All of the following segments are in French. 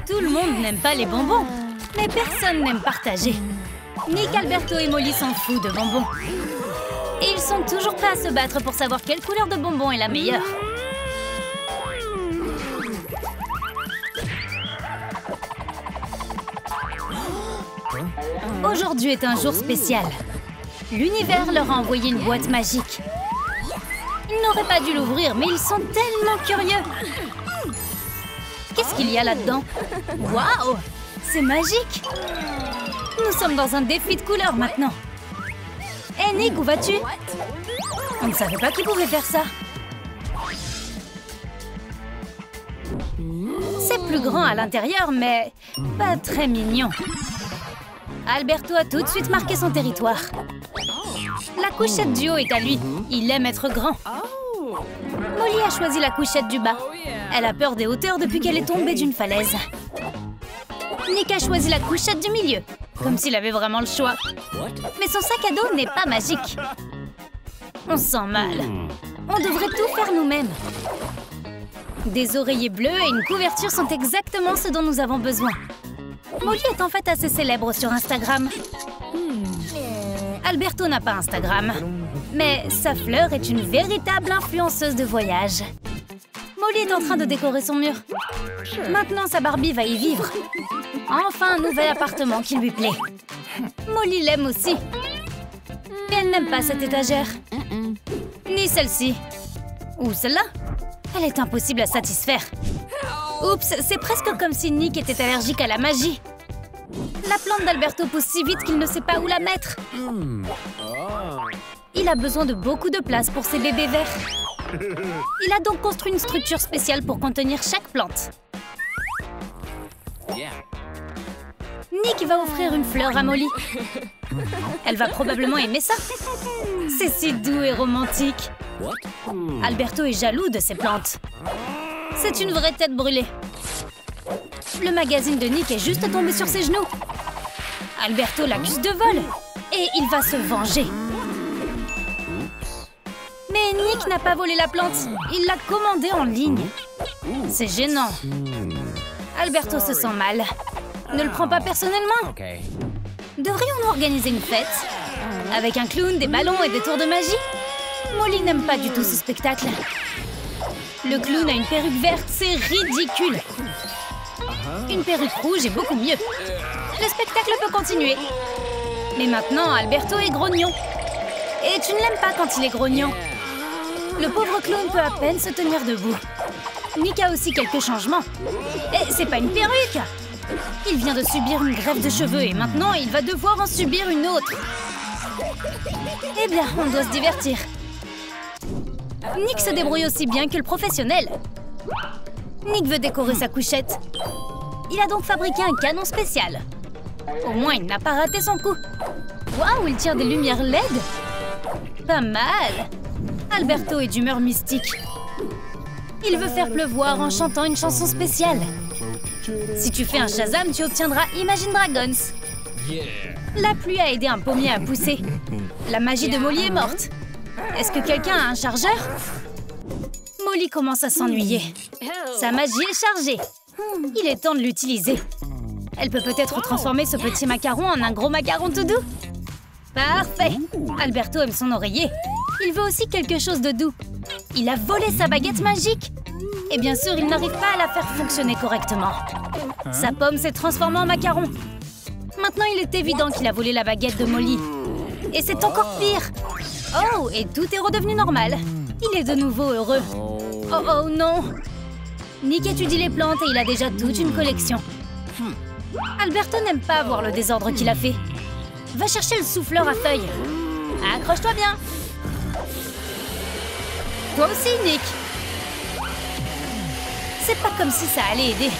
Tout le monde n'aime pas les bonbons, mais personne n'aime partager. Nick, Alberto et Molly s'en foutent de bonbons. Et ils sont toujours prêts à se battre pour savoir quelle couleur de bonbon est la meilleure. Aujourd'hui est un jour spécial. L'univers leur a envoyé une boîte magique. Ils n'auraient pas dû l'ouvrir, mais ils sont tellement curieux. Qu'est-ce qu'il y a là-dedans? Waouh! C'est magique! Nous sommes dans un défi de couleurs maintenant. Hé Nick, où vas-tu? On ne savait pas qu'il pouvait faire ça. C'est plus grand à l'intérieur, mais pas très mignon. Alberto a tout de suite marqué son territoire. La couchette du haut est à lui. Il aime être grand. Molly a choisi la couchette du bas. Elle a peur des hauteurs depuis qu'elle est tombée d'une falaise. Nick a choisi la couchette du milieu, comme s'il avait vraiment le choix. Mais son sac à dos n'est pas magique. On se sent mal. On devrait tout faire nous-mêmes. Des oreillers bleus et une couverture sont exactement ce dont nous avons besoin. Molly est en fait assez célèbre sur Instagram. Alberto n'a pas Instagram, mais sa fleur est une véritable influenceuse de voyage. Molly est en train de décorer son mur. Maintenant, sa Barbie va y vivre. Enfin, un nouvel appartement qui lui plaît. Molly l'aime aussi. Mais elle n'aime pas cette étagère. Ni celle-ci. Ou celle-là. Elle est impossible à satisfaire. Oups, c'est presque comme si Nick était allergique à la magie. La plante d'Alberto pousse si vite qu'il ne sait pas où la mettre. Il a besoin de beaucoup de place pour ses bébés verts. Il a donc construit une structure spéciale pour contenir chaque plante. Nick va offrir une fleur à Molly. Elle va probablement aimer ça. C'est si doux et romantique. Alberto est jaloux de ces plantes. C'est une vraie tête brûlée. Le magazine de Nick est juste tombé sur ses genoux. Alberto l'accuse de vol. Et il va se venger. Mais Nick n'a pas volé la plante. Il l'a commandée en ligne. C'est gênant. Alberto se sent mal. Ne le prends pas personnellement. Devrions-nous organiser une fête? Avec un clown, des ballons et des tours de magie? Molly n'aime pas du tout ce spectacle. Le clown a une perruque verte, c'est ridicule. Une perruque rouge est beaucoup mieux. Le spectacle peut continuer. Mais maintenant, Alberto est grognon. Et tu ne l'aimes pas quand il est grognon. Le pauvre clown peut à peine se tenir debout. Nick a aussi quelques changements. Et c'est pas une perruque! Il vient de subir une greffe de cheveux et maintenant il va devoir en subir une autre. Eh bien, on doit se divertir. Nick se débrouille aussi bien que le professionnel. Nick veut décorer sa couchette. Il a donc fabriqué un canon spécial. Au moins, il n'a pas raté son coup. Waouh, il tire des lumières LED. Pas mal. Alberto est d'humeur mystique. Il veut faire pleuvoir en chantant une chanson spéciale. Si tu fais un Shazam, tu obtiendras Imagine Dragons. La pluie a aidé un pommier à pousser. La magie de Molly est morte. Est-ce que quelqu'un a un chargeur? Molly commence à s'ennuyer. Sa magie est chargée. Il est temps de l'utiliser. Elle peut peut-être transformer ce petit macaron en un gros macaron tout doux. Parfait. Alberto aime son oreiller. Il veut aussi quelque chose de doux. Il a volé sa baguette magique. Et bien sûr, il n'arrive pas à la faire fonctionner correctement. Sa pomme s'est transformée en macaron. Maintenant, il est évident qu'il a volé la baguette de Molly. Et c'est encore pire. Oh, et tout est redevenu normal. Il est de nouveau heureux. Oh, oh, non. Nick étudie les plantes et il a déjà toute une collection. Alberto n'aime pas voir le désordre qu'il a fait. Va chercher le souffleur à feuilles. Accroche-toi bien. Toi aussi, Nick. C'est pas comme si ça allait aider.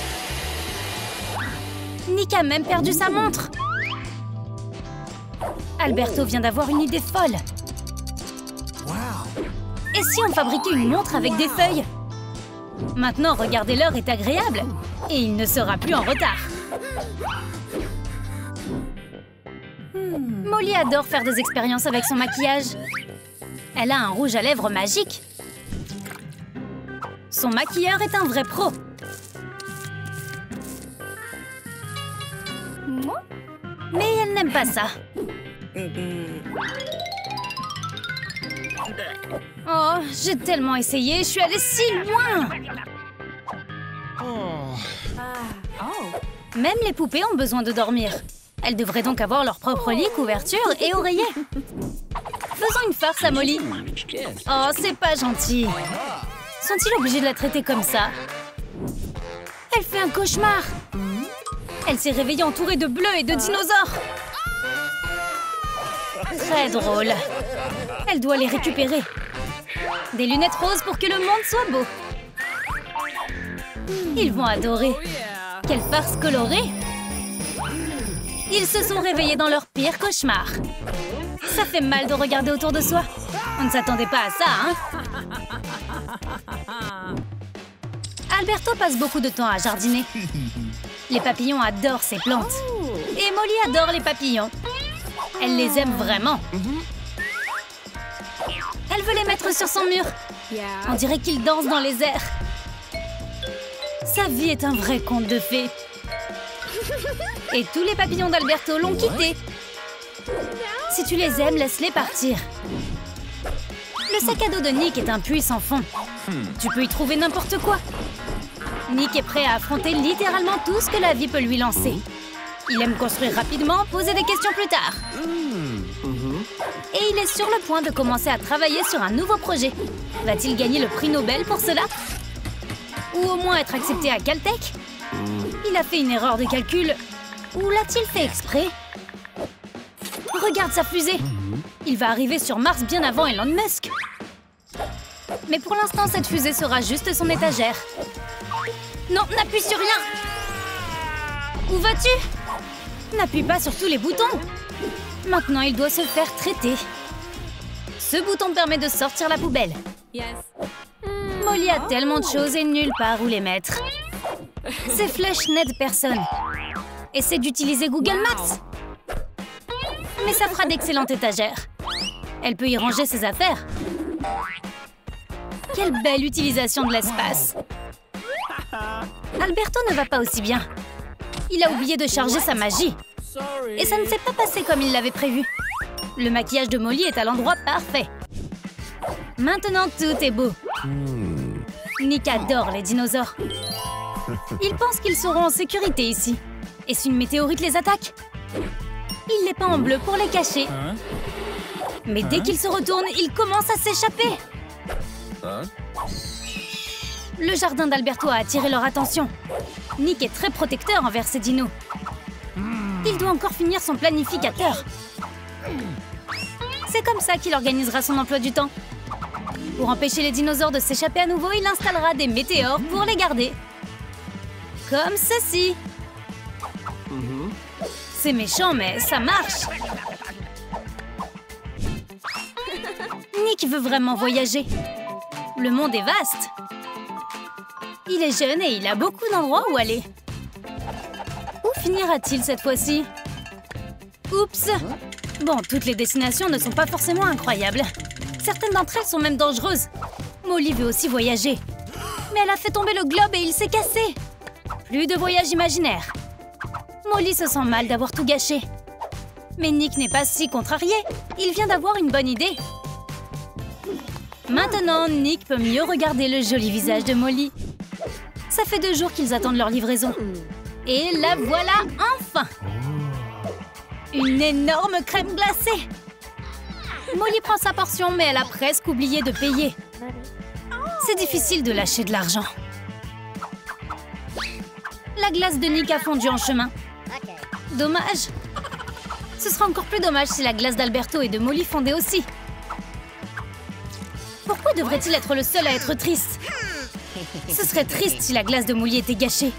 Nick a même perdu sa montre. Alberto vient d'avoir une idée folle. Et si on fabriquait une montre avec des feuilles? Maintenant, regarder l'heure est agréable. Et il ne sera plus en retard. Molly adore faire des expériences avec son maquillage. Elle a un rouge à lèvres magique. Son maquilleur est un vrai pro. Mais elle n'aime pas ça. Oh, j'ai tellement essayé, je suis allée si loin. Même les poupées ont besoin de dormir. Elles devraient donc avoir leur propre lit, couverture et oreiller. Faisons une farce à Molly. Oh, c'est pas gentil. Sont-ils obligés de la traiter comme ça? Elle fait un cauchemar. Elle s'est réveillée entourée de bleus et de dinosaures. Très drôle. Elle doit les récupérer. Des lunettes roses pour que le monde soit beau. Ils vont adorer. Quelle farce colorée! Ils se sont réveillés dans leur pire cauchemar. Ça fait mal de regarder autour de soi. On ne s'attendait pas à ça, hein? Alberto passe beaucoup de temps à jardiner. Les papillons adorent ces plantes. Et Molly adore les papillons. Elle les aime vraiment. Elle veut les mettre sur son mur. On dirait qu'ils dansent dans les airs. Sa vie est un vrai conte de fées. Et tous les papillons d'Alberto l'ont quitté. Si tu les aimes, laisse-les partir. Le sac à dos de Nick est un puits sans fond. Tu peux y trouver n'importe quoi. Nick est prêt à affronter littéralement tout ce que la vie peut lui lancer. Il aime construire rapidement, poser des questions plus tard. Et il est sur le point de commencer à travailler sur un nouveau projet. Va-t-il gagner le prix Nobel pour cela? Ou au moins être accepté à Caltech? Il a fait une erreur de calcul. Ou l'a-t-il fait exprès? Regarde sa fusée. Il va arriver sur Mars bien avant Elon Musk. Mais pour l'instant, cette fusée sera juste son étagère. Non, n'appuie sur rien. Où vas-tu? N'appuie pas sur tous les boutons. Maintenant, il doit se faire traiter. Ce bouton permet de sortir la poubelle. Molly a tellement de choses et nulle part où les mettre. Ces flèches n'aident personne. Essaie d'utiliser Google Maps. Mais ça fera d'excellentes étagères. Elle peut y ranger ses affaires. Quelle belle utilisation de l'espace. Alberto ne va pas aussi bien. Il a oublié de charger sa magie. Et ça ne s'est pas passé comme il l'avait prévu. Le maquillage de Molly est à l'endroit parfait. Maintenant, tout est beau. Nick adore les dinosaures. Il pense qu'ils seront en sécurité ici. Et si une météorite les attaque? Il les peint en bleu pour les cacher. Mais dès qu'ils se retournent, ils commencent à s'échapper. Le jardin d'Alberto a attiré leur attention. Nick est très protecteur envers ces dinos. Il doit encore finir son planificateur. C'est comme ça qu'il organisera son emploi du temps. Pour empêcher les dinosaures de s'échapper à nouveau, il installera des météores pour les garder. Comme ceci. C'est méchant, mais ça marche. Nick veut vraiment voyager. Le monde est vaste. Il est jeune et il a beaucoup d'endroits où aller. Où finira-t-il cette fois-ci? Oups! Bon, toutes les destinations ne sont pas forcément incroyables. Certaines d'entre elles sont même dangereuses. Molly veut aussi voyager. Mais elle a fait tomber le globe et il s'est cassé. Plus de voyage imaginaire. Molly se sent mal d'avoir tout gâché. Mais Nick n'est pas si contrarié. Il vient d'avoir une bonne idée. Maintenant, Nick peut mieux regarder le joli visage de Molly. Ça fait 2 jours qu'ils attendent leur livraison. Et la voilà enfin! Une énorme crème glacée! Molly prend sa portion, mais elle a presque oublié de payer. C'est difficile de lâcher de l'argent. La glace de Nick a fondu en chemin. Dommage. Ce sera encore plus dommage si la glace d'Alberto et de Molly fondait aussi. Pourquoi devrait-il être le seul à être triste? Ce serait triste si la glace de Molly était gâchée.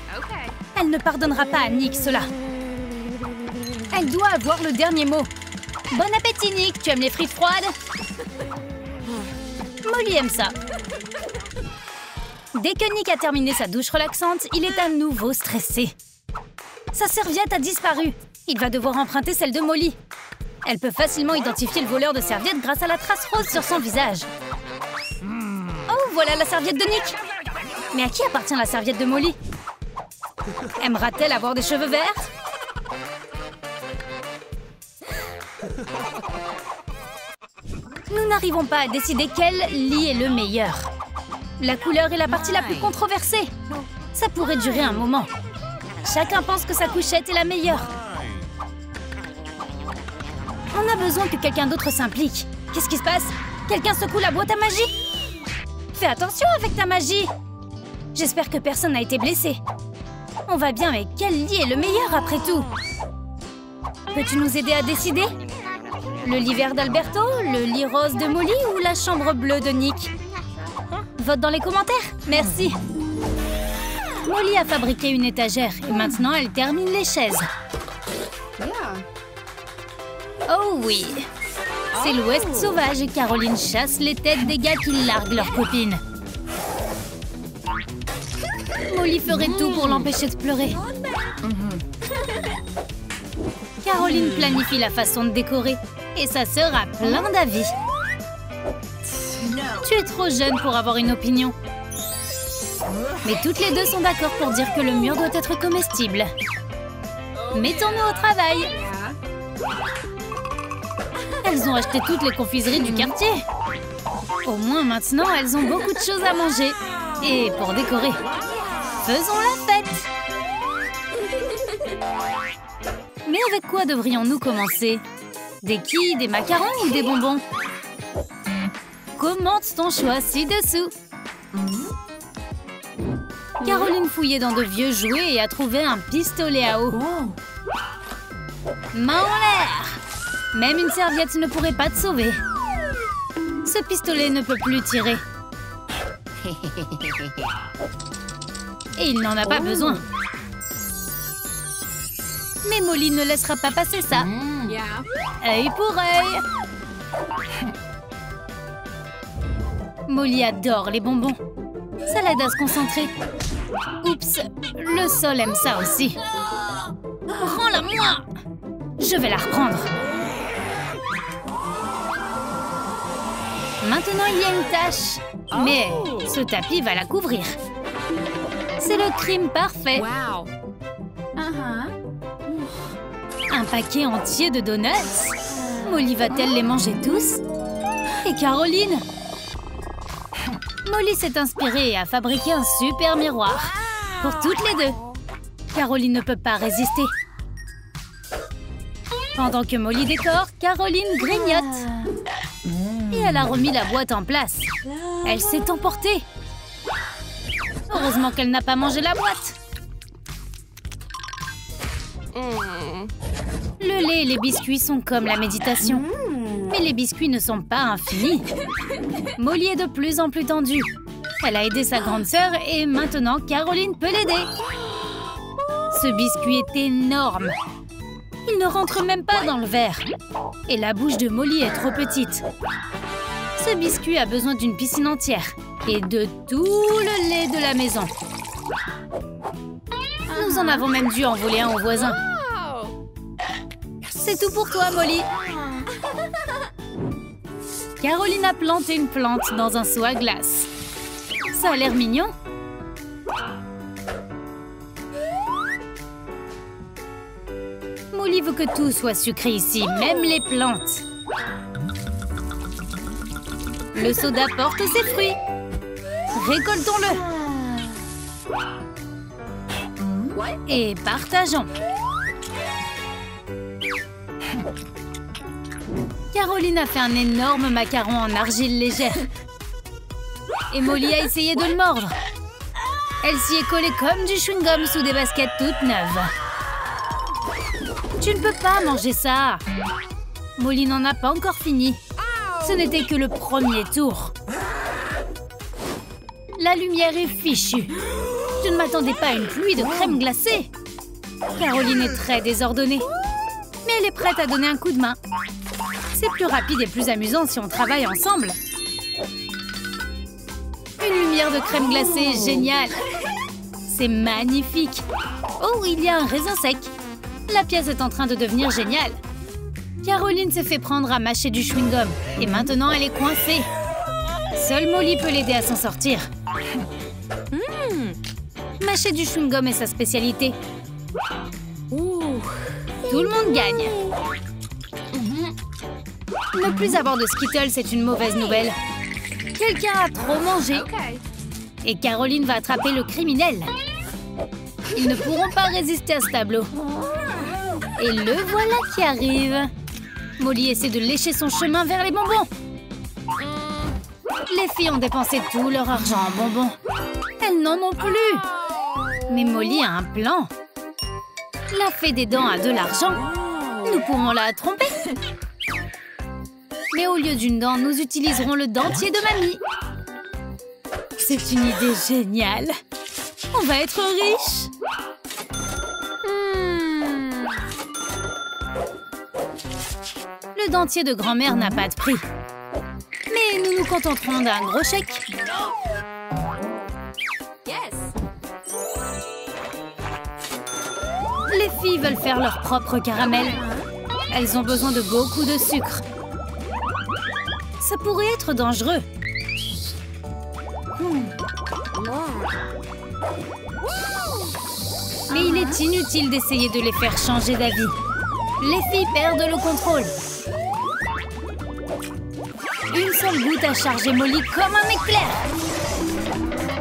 Elle ne pardonnera pas à Nick cela. Elle doit avoir le dernier mot. Bon appétit, Nick. Tu aimes les frites froides? Molly aime ça. Dès que Nick a terminé sa douche relaxante, il est à nouveau stressé. Sa serviette a disparu. Il va devoir emprunter celle de Molly. Elle peut facilement identifier le voleur de serviettes grâce à la trace rose sur son visage. Oh, voilà la serviette de Nick. Mais à qui appartient la serviette de Molly? Aimera-t-elle avoir des cheveux verts? Nous n'arrivons pas à décider quel lit est le meilleur. La couleur est la partie la plus controversée. Ça pourrait durer un moment. Chacun pense que sa couchette est la meilleure. On a besoin que quelqu'un d'autre s'implique. Qu'est-ce qui se passe? Quelqu'un secoue la boîte à magie? Fais attention avec ta magie! J'espère que personne n'a été blessé. On va bien, mais quel lit est le meilleur après tout? Peux-tu nous aider à décider? Le lit vert d'Alberto, le lit rose de Molly ou la chambre bleue de Nick? Vote dans les commentaires. Merci. Molly a fabriqué une étagère et maintenant elle termine les chaises. Oh oui! C'est l'Ouest sauvage et Caroline chasse les têtes des gars qui larguent leurs copines. Molly ferait tout pour l'empêcher de pleurer. Caroline planifie la façon de décorer et sa sœur a plein d'avis. Tu es trop jeune pour avoir une opinion. Mais toutes les deux sont d'accord pour dire que le mur doit être comestible. Mettons-nous au travail. Elles ont acheté toutes les confiseries du quartier. Au moins maintenant, elles ont beaucoup de choses à manger. Et pour décorer, faisons la fête. Mais avec quoi devrions-nous commencer? Des quilles, des macarons ou des bonbons? Commente ton choix ci-dessous. Caroline fouillait dans de vieux jouets et a trouvé un pistolet à eau. Main en l'air! Même une serviette ne pourrait pas te sauver. Ce pistolet ne peut plus tirer. Et il n'en a pas besoin. Mais Molly ne laissera pas passer ça. Œil pour œil. Molly adore les bonbons. Ça l'aide à se concentrer. Oups, le sol aime ça aussi. Rends-la-moi! Je vais la reprendre. Maintenant, il y a une tache. Mais ce tapis va la couvrir. C'est le crime parfait. Un paquet entier de donuts. Molly va-t-elle les manger tous? Et Caroline? Molly s'est inspirée et a fabriqué un super miroir. Pour toutes les deux. Caroline ne peut pas résister. Pendant que Molly décore, Caroline grignote. Et elle a remis la boîte en place. Elle s'est emportée. Heureusement qu'elle n'a pas mangé la boîte. Le lait et les biscuits sont comme la méditation. Mais les biscuits ne sont pas infinis. Molly est de plus en plus tendue. Elle a aidé sa grande sœur et maintenant Caroline peut l'aider. Ce biscuit est énorme. Il ne rentre même pas dans le verre. Et la bouche de Molly est trop petite. Ce biscuit a besoin d'une piscine entière et de tout le lait de la maison. Nous en avons même dû en voler un aux voisins. C'est tout pour toi, Molly. Caroline a planté une plante dans un seau à glace. Ça a l'air mignon. Molly veut que tout soit sucré ici, même les plantes. Le soda porte ses fruits. Récoltons-le. Et partageons. Caroline a fait un énorme macaron en argile légère. Et Molly a essayé de le mordre. Elle s'y est collée comme du chewing-gum sous des baskets toutes neuves. Tu ne peux pas manger ça. Molly n'en a pas encore fini. Ce n'était que le premier tour. La lumière est fichue. Je ne m'attendais pas à une pluie de crème glacée. Caroline est très désordonnée. Mais elle est prête à donner un coup de main. C'est plus rapide et plus amusant si on travaille ensemble. Une lumière de crème glacée géniale. C'est magnifique. Oh, il y a un raisin sec. La pièce est en train de devenir géniale. Caroline s'est fait prendre à mâcher du chewing-gum. Et maintenant, elle est coincée. Seule Molly peut l'aider à s'en sortir. Mâcher du chewing-gum est sa spécialité. Tout le monde gagne. Ne plus avoir de Skittles, c'est une mauvaise nouvelle. Quelqu'un a trop mangé. Et Caroline va attraper le criminel. Ils ne pourront pas résister à ce tableau. Et le voilà qui arrive. Molly essaie de lécher son chemin vers les bonbons. Les filles ont dépensé tout leur argent en bonbons. Elles n'en ont plus. Mais Molly a un plan. La fée des dents a de l'argent. Nous pourrons la tromper. Mais au lieu d'une dent, nous utiliserons le dentier de mamie. C'est une idée géniale. On va être riches. Le dentier de grand-mère n'a pas de prix. Mais nous nous contenterons d'un gros chèque. Les filles veulent faire leur propre caramel. Elles ont besoin de beaucoup de sucre. Ça pourrait être dangereux. Mais il est inutile d'essayer de les faire changer d'avis. Les filles perdent le contrôle. Une seule goutte a chargé Molly comme un éclair.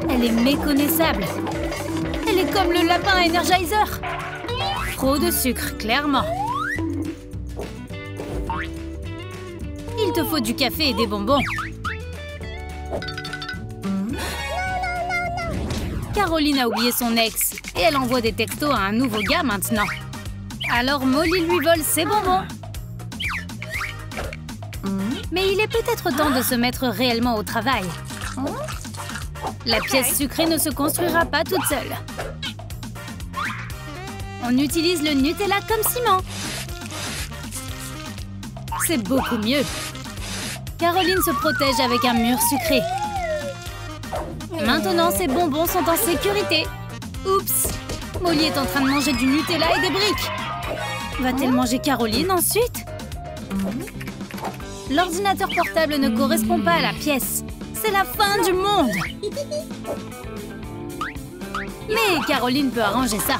Elle est méconnaissable. Elle est comme le lapin Energizer. Trop de sucre, clairement. Il te faut du café et des bonbons. Caroline a oublié son ex et elle envoie des textos à un nouveau gars maintenant. Alors Molly lui vole ses bonbons. Mais il est peut-être temps de se mettre réellement au travail. La pièce sucrée ne se construira pas toute seule. On utilise le Nutella comme ciment. C'est beaucoup mieux. Caroline se protège avec un mur sucré. Maintenant, ses bonbons sont en sécurité. Oups! Molly est en train de manger du Nutella et des briques. Va-t-elle manger Caroline ensuite? L'ordinateur portable ne correspond pas à la pièce. C'est la fin du monde! Mais Caroline peut arranger ça.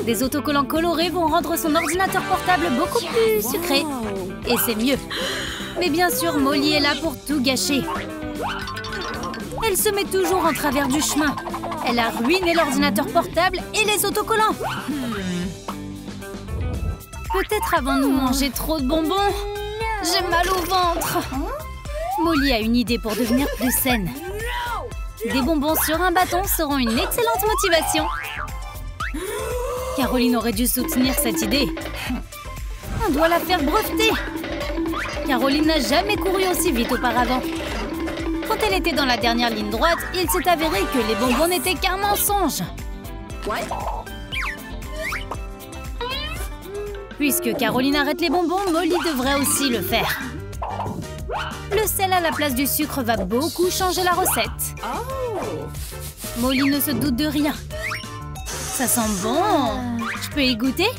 Des autocollants colorés vont rendre son ordinateur portable beaucoup plus sucré. Et c'est mieux. Mais bien sûr, Molly est là pour tout gâcher. Elle se met toujours en travers du chemin. Elle a ruiné l'ordinateur portable et les autocollants. Peut-être avons-nous mangé trop de bonbons? J'ai mal au ventre. Molly a une idée pour devenir plus saine. Des bonbons sur un bâton seront une excellente motivation. Caroline aurait dû soutenir cette idée. On doit la faire breveter. Caroline n'a jamais couru aussi vite auparavant. Quand elle était dans la dernière ligne droite, il s'est avéré que les bonbons n'étaient qu'un mensonge. Puisque Caroline arrête les bonbons, Molly devrait aussi le faire. Le sel à la place du sucre va beaucoup changer la recette. Molly ne se doute de rien. Ça sent bon. Je peux y goûter?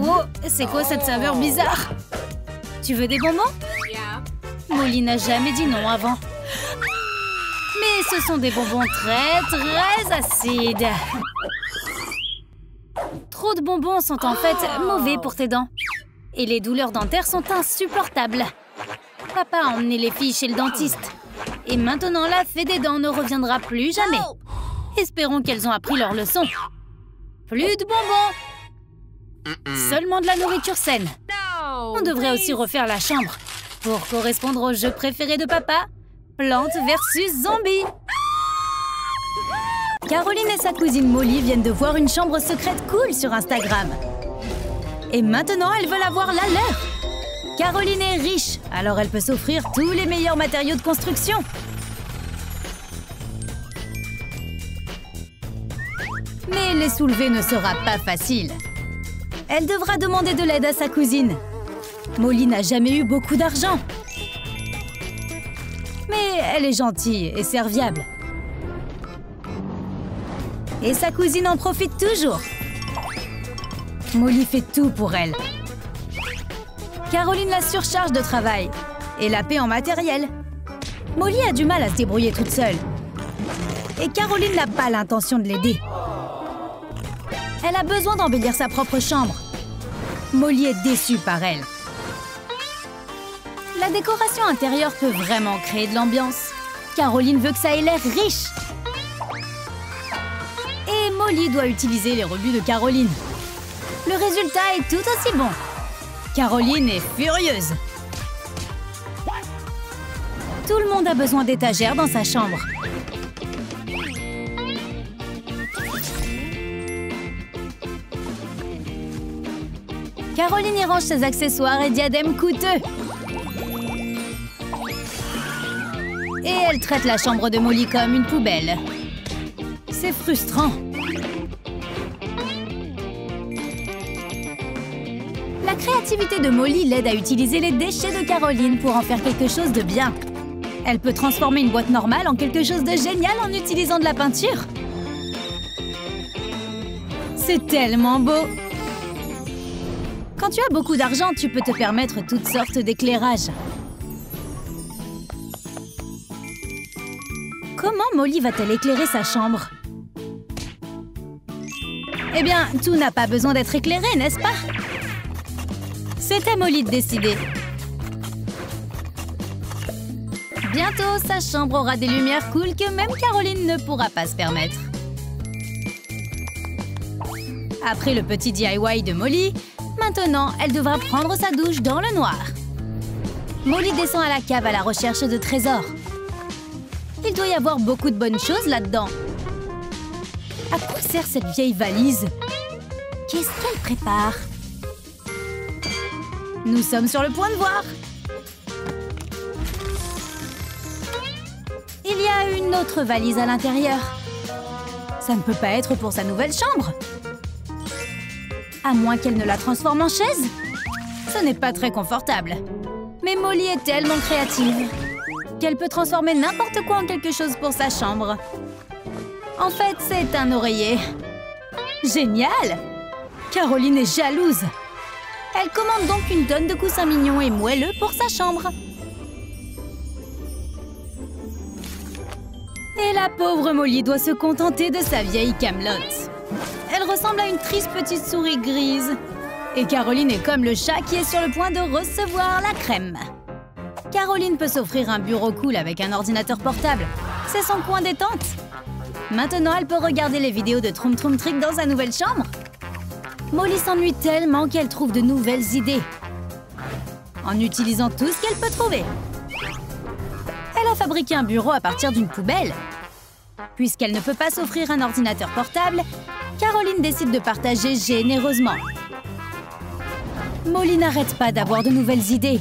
Oh, c'est quoi cette saveur bizarre? Tu veux des bonbons? Molly n'a jamais dit non avant. Mais ce sont des bonbons très acides. Trop de bonbons sont en fait mauvais pour tes dents. Et les douleurs dentaires sont insupportables. Papa a emmené les filles chez le dentiste. Et maintenant, la fée des dents ne reviendra plus jamais. Espérons qu'elles ont appris leur leçon. Plus de bonbons. Seulement de la nourriture saine. On devrait aussi refaire la chambre. Pour correspondre au jeu préféré de papa, Plante versus Zombie. Caroline et sa cousine Molly viennent de voir une chambre secrète cool sur Instagram. Et maintenant, elles veulent avoir la leur. Caroline est riche, alors elle peut s'offrir tous les meilleurs matériaux de construction. Mais les soulever ne sera pas facile. Elle devra demander de l'aide à sa cousine. Molly n'a jamais eu beaucoup d'argent. Mais elle est gentille et serviable. Et sa cousine en profite toujours. Molly fait tout pour elle. Caroline la surcharge de travail et la paie en matériel. Molly a du mal à se débrouiller toute seule. Et Caroline n'a pas l'intention de l'aider. Elle a besoin d'embellir sa propre chambre. Molly est déçue par elle. La décoration intérieure peut vraiment créer de l'ambiance. Caroline veut que ça ait l'air riche. Et Molly doit utiliser les rebuts de Caroline. Le résultat est tout aussi bon. Caroline est furieuse. Tout le monde a besoin d'étagères dans sa chambre. Caroline y range ses accessoires et diadèmes coûteux. Et elle traite la chambre de Molly comme une poubelle. C'est frustrant. La créativité de Molly l'aide à utiliser les déchets de Caroline pour en faire quelque chose de bien. Elle peut transformer une boîte normale en quelque chose de génial en utilisant de la peinture. C'est tellement beau! Quand tu as beaucoup d'argent, tu peux te permettre toutes sortes d'éclairages. Comment Molly va-t-elle éclairer sa chambre? Eh bien, tout n'a pas besoin d'être éclairé, n'est-ce pas? C'est à Molly de décider. Bientôt, sa chambre aura des lumières cool que même Caroline ne pourra pas se permettre. Après le petit DIY de Molly, maintenant, elle devra prendre sa douche dans le noir. Molly descend à la cave à la recherche de trésors. Il doit y avoir beaucoup de bonnes choses là-dedans. À quoi sert cette vieille valise? Qu'est-ce qu'elle prépare? Nous sommes sur le point de voir. Il y a une autre valise à l'intérieur. Ça ne peut pas être pour sa nouvelle chambre. À moins qu'elle ne la transforme en chaise. Ce n'est pas très confortable. Mais Molly est tellement créative qu'elle peut transformer n'importe quoi en quelque chose pour sa chambre. En fait, c'est un oreiller. Génial! Caroline est jalouse. Elle commande donc une tonne de coussins mignons et moelleux pour sa chambre. Et la pauvre Molly doit se contenter de sa vieille camelote. Elle ressemble à une triste petite souris grise. Et Caroline est comme le chat qui est sur le point de recevoir la crème. Caroline peut s'offrir un bureau cool avec un ordinateur portable. C'est son coin détente. Maintenant, elle peut regarder les vidéos de Troum Troum Trick dans sa nouvelle chambre. Molly s'ennuie tellement qu'elle trouve de nouvelles idées. En utilisant tout ce qu'elle peut trouver. Elle a fabriqué un bureau à partir d'une poubelle. Puisqu'elle ne peut pas s'offrir un ordinateur portable, Caroline décide de partager généreusement. Molly n'arrête pas d'avoir de nouvelles idées.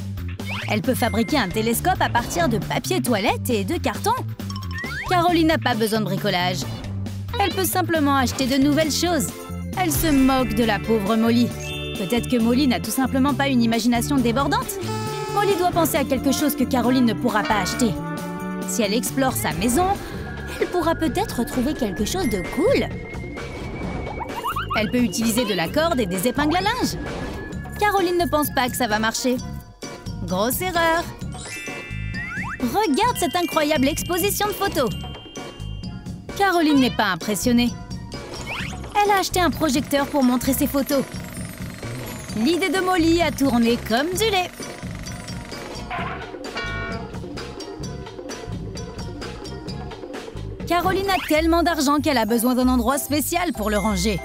Elle peut fabriquer un télescope à partir de papier toilette et de carton. Caroline n'a pas besoin de bricolage. Elle peut simplement acheter de nouvelles choses. Elle se moque de la pauvre Molly. Peut-être que Molly n'a tout simplement pas une imagination débordante. Molly doit penser à quelque chose que Caroline ne pourra pas acheter. Si elle explore sa maison, elle pourra peut-être trouver quelque chose de cool. Elle peut utiliser de la corde et des épingles à linge. Caroline ne pense pas que ça va marcher. Grosse erreur! Regarde cette incroyable exposition de photos! Caroline n'est pas impressionnée. Elle a acheté un projecteur pour montrer ses photos. L'idée de Molly a tourné comme du lait. Caroline a tellement d'argent qu'elle a besoin d'un endroit spécial pour le ranger.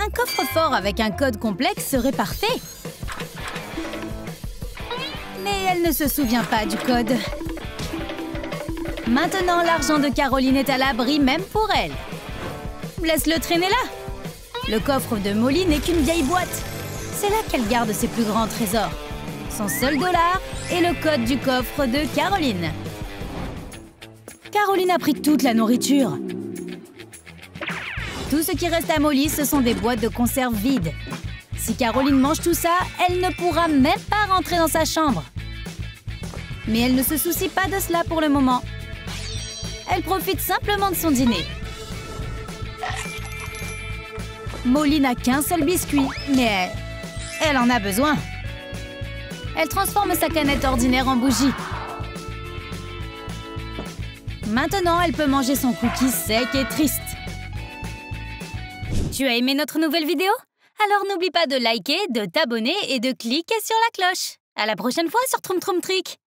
Un coffre-fort avec un code complexe serait parfait. Mais elle ne se souvient pas du code. Maintenant, l'argent de Caroline est à l'abri même pour elle. Laisse-le traîner là. Le coffre de Molly n'est qu'une vieille boîte. C'est là qu'elle garde ses plus grands trésors. Son seul dollar et le code du coffre de Caroline. Caroline a pris toute la nourriture. Tout ce qui reste à Molly, ce sont des boîtes de conserve vides. Si Caroline mange tout ça, elle ne pourra même pas rentrer dans sa chambre. Mais elle ne se soucie pas de cela pour le moment. Elle profite simplement de son dîner. Molly n'a qu'un seul biscuit, mais elle en a besoin. Elle transforme sa canette ordinaire en bougie. Maintenant, elle peut manger son cookie sec et triste. Tu as aimé notre nouvelle vidéo? Alors n'oublie pas de liker, de t'abonner et de cliquer sur la cloche. À la prochaine fois sur Troum Troum Trick.